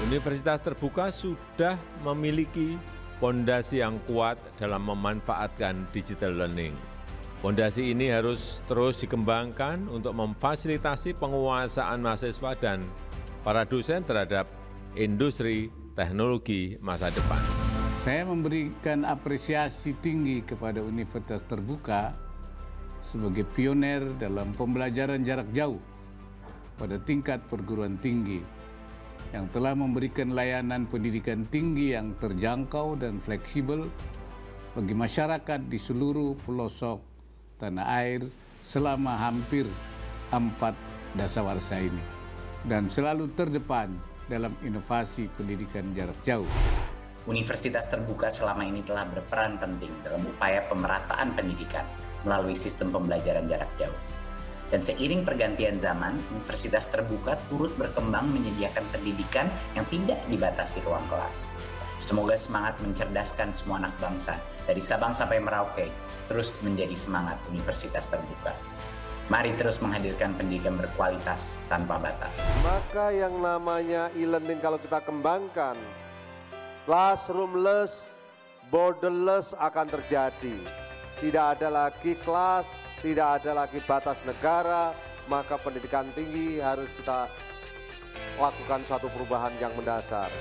Universitas Terbuka sudah memiliki fondasi yang kuat dalam memanfaatkan digital learning. Fondasi ini harus terus dikembangkan untuk memfasilitasi penguasaan mahasiswa dan para dosen terhadap industri teknologi masa depan. Saya memberikan apresiasi tinggi kepada Universitas Terbuka sebagai pioner dalam pembelajaran jarak jauh pada tingkat perguruan tinggi yang telah memberikan layanan pendidikan tinggi yang terjangkau dan fleksibel bagi masyarakat di seluruh pelosok tanah air selama hampir 4 dasawarsa ini, dan selalu terdepan dalam inovasi pendidikan jarak jauh. Universitas Terbuka selama ini telah berperan penting dalam upaya pemerataan pendidikan melalui sistem pembelajaran jarak jauh. Dan seiring pergantian zaman, Universitas Terbuka turut berkembang menyediakan pendidikan yang tidak dibatasi ruang kelas. Semoga semangat mencerdaskan semua anak bangsa, dari Sabang sampai Merauke, terus menjadi semangat Universitas Terbuka. Mari terus menghadirkan pendidikan berkualitas tanpa batas. Maka yang namanya e-learning kalau kita kembangkan, classroomless, borderless akan terjadi. Tidak ada lagi kelas, tidak ada lagi batas negara, maka pendidikan tinggi harus kita lakukan suatu perubahan yang mendasar.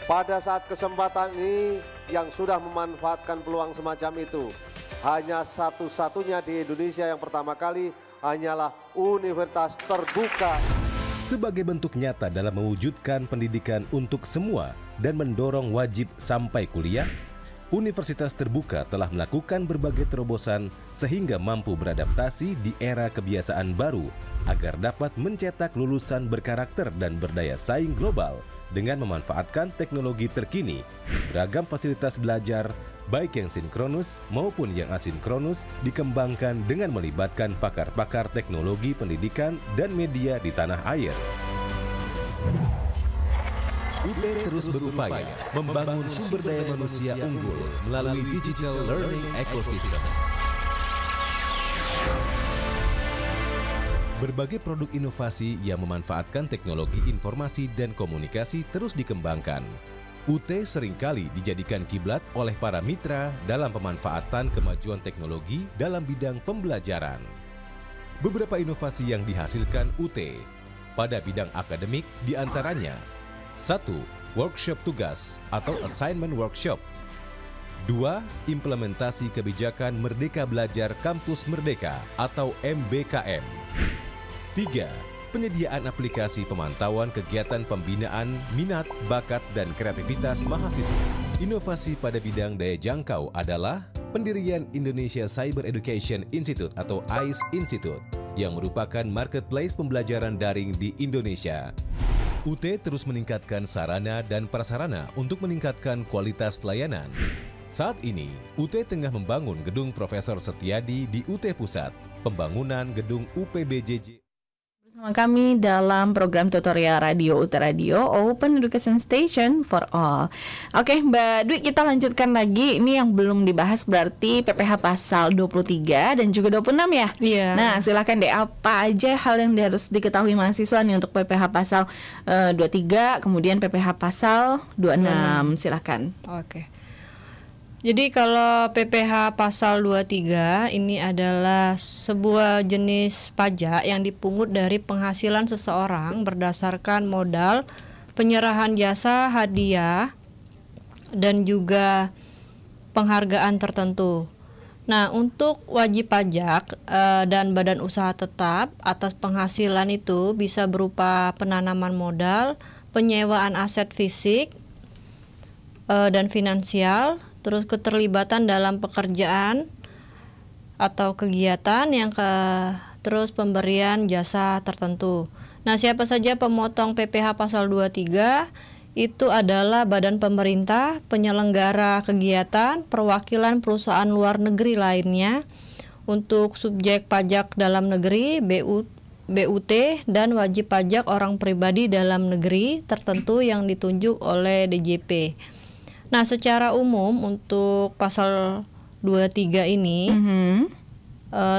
Pada saat kesempatan ini yang sudah memanfaatkan peluang semacam itu, hanya satu-satunya di Indonesia yang pertama kali hanyalah Universitas Terbuka. Sebagai bentuk nyata dalam mewujudkan pendidikan untuk semua dan mendorong wajib sampai kuliah, Universitas Terbuka telah melakukan berbagai terobosan sehingga mampu beradaptasi di era kebiasaan baru agar dapat mencetak lulusan berkarakter dan berdaya saing global dengan memanfaatkan teknologi terkini, beragam fasilitas belajar, baik yang sinkronus maupun yang asinkronus dikembangkan dengan melibatkan pakar-pakar teknologi pendidikan dan media di tanah air. UT terus berupaya membangun sumber daya manusia unggul melalui digital learning ecosystem. Berbagai produk inovasi yang memanfaatkan teknologi informasi dan komunikasi terus dikembangkan. UT seringkali dijadikan kiblat oleh para mitra dalam pemanfaatan kemajuan teknologi dalam bidang pembelajaran. Beberapa inovasi yang dihasilkan UT pada bidang akademik diantaranya: 1. Workshop tugas atau assignment workshop. 2. Implementasi kebijakan Merdeka Belajar Kampus Merdeka atau MBKM. 3. Penyediaan aplikasi pemantauan kegiatan pembinaan minat, bakat, dan kreativitas mahasiswa. Inovasi pada bidang daya jangkau adalah pendirian Indonesia Cyber Education Institute atau ICE Institute yang merupakan marketplace pembelajaran daring di Indonesia. UT terus meningkatkan sarana dan prasarana untuk meningkatkan kualitas layanan. Saat ini, UT tengah membangun gedung Profesor Setiadi di UT Pusat, pembangunan gedung UPBJJ. Bersama kami dalam program tutorial radio UT Radio, Open Education Station for All. Oke, Mbak Dwi, kita lanjutkan lagi. Ini yang belum dibahas berarti PPH pasal 23 dan juga 26 ya? Iya. Nah, silakan deh, apa aja hal yang harus diketahui mahasiswa nih untuk PPH pasal 23, kemudian PPH pasal 26. Silakan. Oke. Jadi kalau PPH pasal 23 ini adalah sebuah jenis pajak yang dipungut dari penghasilan seseorang berdasarkan modal, penyerahan jasa, hadiah, dan juga penghargaan tertentu. Nah, untuk wajib pajak dan badan usaha tetap atas penghasilan itu bisa berupa penanaman modal, penyewaan aset fisik dan finansial, terus keterlibatan dalam pekerjaan atau kegiatan yang terus pemberian jasa tertentu. Nah, siapa saja pemotong PPH pasal 23 itu adalah badan pemerintah, penyelenggara kegiatan, perwakilan perusahaan luar negeri lainnya, untuk subjek pajak dalam negeri, BUT, dan wajib pajak orang pribadi dalam negeri tertentu yang ditunjuk oleh DJP. Nah, secara umum untuk pasal 23 ini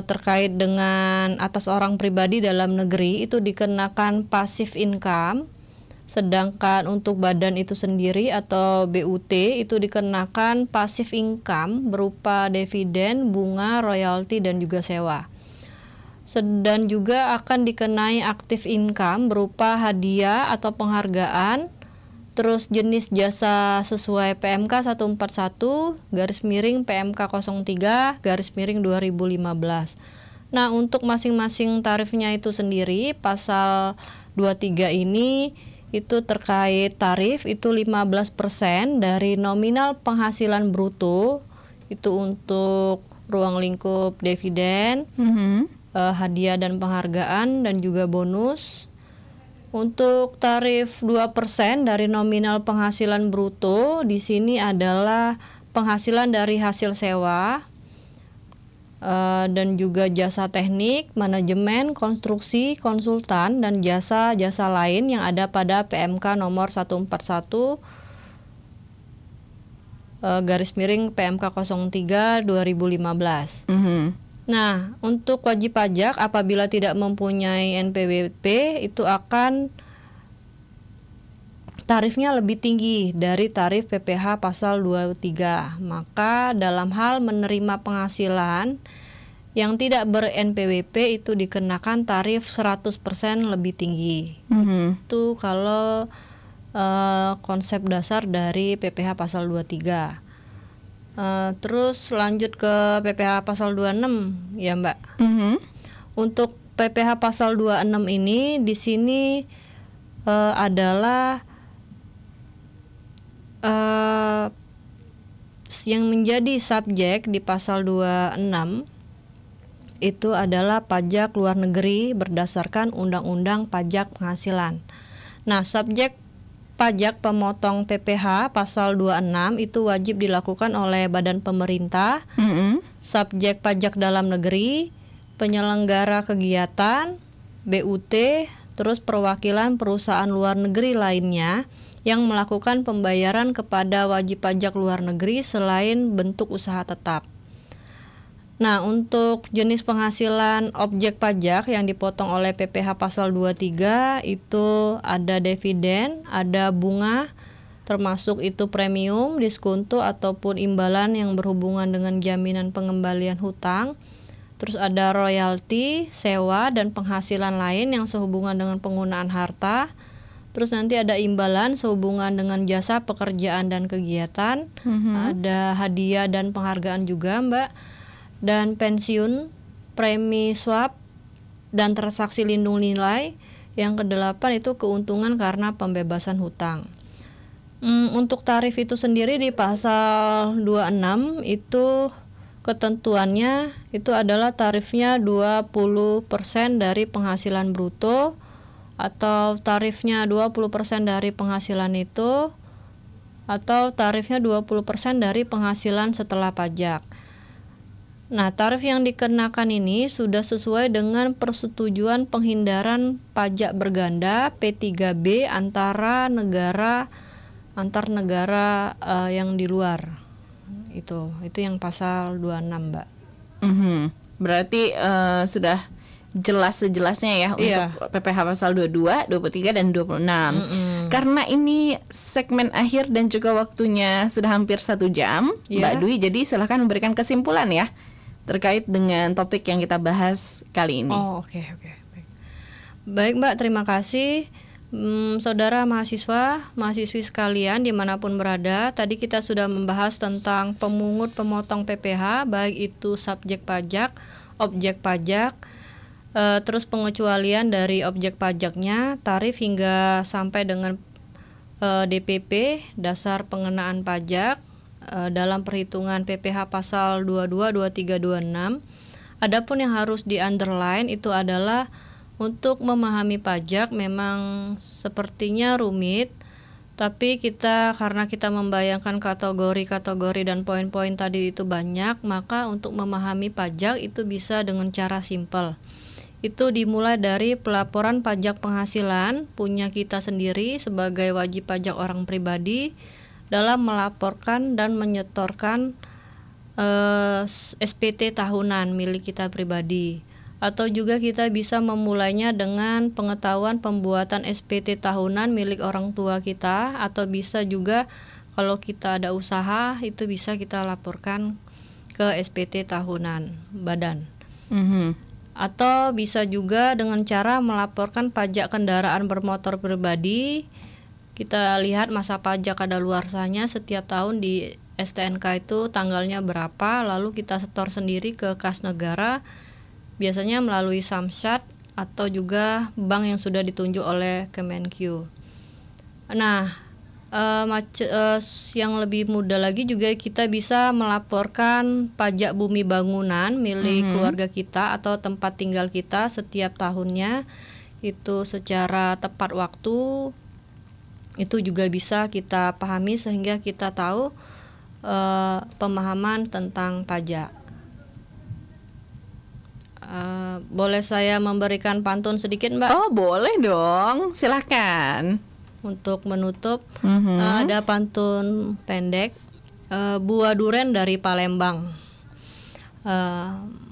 terkait dengan atas orang pribadi dalam negeri itu dikenakan passive income, sedangkan untuk badan itu sendiri atau BUT itu dikenakan passive income berupa dividen, bunga, royalti, dan juga sewa. Dan juga akan dikenai active income berupa hadiah atau penghargaan. Terus jenis jasa sesuai PMK 141 /PMK 03 /2015. Nah, untuk masing-masing tarifnya itu sendiri pasal 23 ini itu terkait tarif itu 15% dari nominal penghasilan bruto itu untuk ruang lingkup dividen, hadiah dan penghargaan dan juga bonus. Untuk tarif 2% dari nominal penghasilan bruto di sini adalah penghasilan dari hasil sewa dan juga jasa teknik, manajemen, konstruksi, konsultan dan jasa-jasa lain yang ada pada PMK nomor 141 /PMK 03 2015. Nah, untuk wajib pajak apabila tidak mempunyai NPWP itu akan tarifnya lebih tinggi dari tarif PPh pasal 23. Maka dalam hal menerima penghasilan yang tidak ber-NPWP itu dikenakan tarif 100% lebih tinggi. Itu kalau konsep dasar dari PPh pasal 23. Terus lanjut ke PPh pasal 26 ya Mbak. Untuk PPh pasal 26 ini di sini adalah yang menjadi subjek di pasal 26 itu adalah pajak luar negeri berdasarkan Undang-Undang Pajak Penghasilan. Nah, subjek pajak pemotong PPh pasal 26 itu wajib dilakukan oleh badan pemerintah, subjek pajak dalam negeri, penyelenggara kegiatan, BUT, terus perwakilan perusahaan luar negeri lainnya yang melakukan pembayaran kepada wajib pajak luar negeri selain bentuk usaha tetap. Nah, untuk jenis penghasilan objek pajak yang dipotong oleh PPh pasal 23 itu ada dividen, ada bunga, termasuk itu premium, diskonto ataupun imbalan yang berhubungan dengan jaminan pengembalian hutang. Terus ada royalti, sewa dan penghasilan lain yang sehubungan dengan penggunaan harta. Terus nanti ada imbalan sehubungan dengan jasa pekerjaan dan kegiatan. Ada hadiah dan penghargaan juga, Mbak. Dan pensiun, premi swap, dan transaksi lindung nilai. Yang ke-8 itu keuntungan karena pembebasan hutang. Untuk tarif itu sendiri di pasal 26 itu ketentuannya itu adalah tarifnya 20% dari penghasilan bruto, atau tarifnya 20% dari penghasilan itu, atau tarifnya 20% dari penghasilan setelah pajak. Nah, tarif yang dikenakan ini sudah sesuai dengan persetujuan penghindaran pajak berganda P3B antar negara yang di luar. Itu yang pasal 26, Mbak. Berarti sudah jelas sejelasnya ya untuk PPh pasal 22, 23 dan 26. Karena ini segmen akhir dan juga waktunya sudah hampir 1 jam, Mbak Dwi, jadi silahkan memberikan kesimpulan ya terkait dengan topik yang kita bahas kali ini. Oke. Baik Mbak, terima kasih. Saudara mahasiswi sekalian dimanapun berada, tadi kita sudah membahas tentang pemungut pemotong PPh, baik itu subjek pajak, objek pajak, terus pengecualian dari objek pajaknya, tarif hingga sampai dengan DPP, dasar pengenaan pajak, dalam perhitungan PPh pasal 22, 23, 26. Adapun yang harus di-underline itu adalah untuk memahami pajak memang sepertinya rumit, tapi karena kita membayangkan kategori-kategori dan poin-poin tadi itu banyak, maka untuk memahami pajak itu bisa dengan cara simpel. Itu dimulai dari pelaporan pajak penghasilan punya kita sendiri sebagai wajib pajak orang pribadi dalam melaporkan dan menyetorkan SPT tahunan milik kita pribadi. Atau juga kita bisa memulainya dengan pengetahuan pembuatan SPT tahunan milik orang tua kita, atau bisa juga kalau kita ada usaha itu bisa kita laporkan ke SPT tahunan badan. Atau bisa juga dengan cara melaporkan pajak kendaraan bermotor pribadi. Kita lihat masa pajak kadaluarsanya setiap tahun di STNK itu tanggalnya berapa, lalu kita setor sendiri ke kas negara, biasanya melalui Samsat atau juga bank yang sudah ditunjuk oleh Kemenkyu. Nah, Yang lebih mudah lagi juga kita bisa melaporkan pajak bumi bangunan milik keluarga kita atau tempat tinggal kita setiap tahunnya itu secara tepat waktu. Itu juga bisa kita pahami sehingga kita tahu pemahaman tentang pajak. Boleh saya memberikan pantun sedikit, Mbak? Oh, boleh dong. Silakan. Untuk menutup, ada pantun pendek. Buah duren dari Palembang.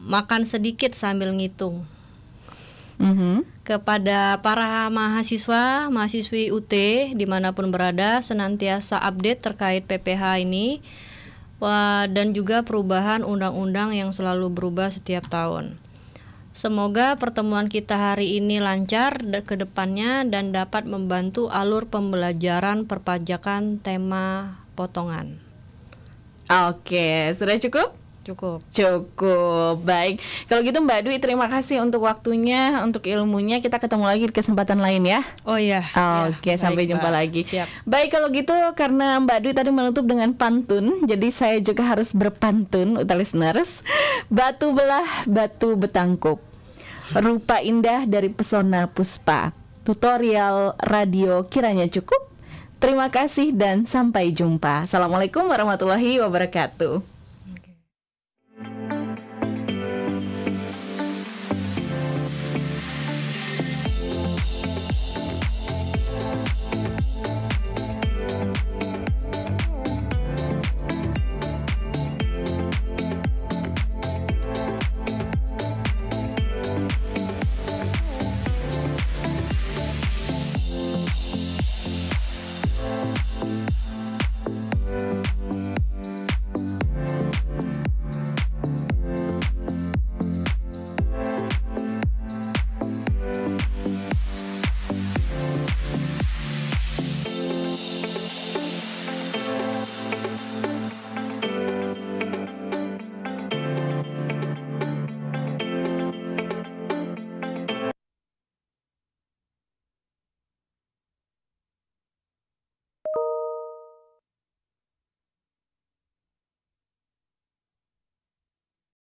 Makan sedikit sambil ngitung. Kepada para mahasiswi UT dimanapun berada, senantiasa update terkait PPH ini dan juga perubahan undang-undang yang selalu berubah setiap tahun. Semoga pertemuan kita hari ini lancar ke depannya dan dapat membantu alur pembelajaran perpajakan tema potongan. Oke, sudah cukup? Cukup. Baik. Kalau gitu Mbak Dwi, terima kasih untuk waktunya, untuk ilmunya. Kita ketemu lagi di kesempatan lain ya. Oh iya. Oke, sampai jumpa lagi. Siap. Baik, kalau gitu karena Mbak Dwi tadi menutup dengan pantun, jadi saya juga harus berpantun, listeners. Batu belah, batu betangkup. Rupa indah dari pesona Puspa. Tutorial radio kiranya cukup. Terima kasih dan sampai jumpa. Assalamualaikum warahmatullahi wabarakatuh.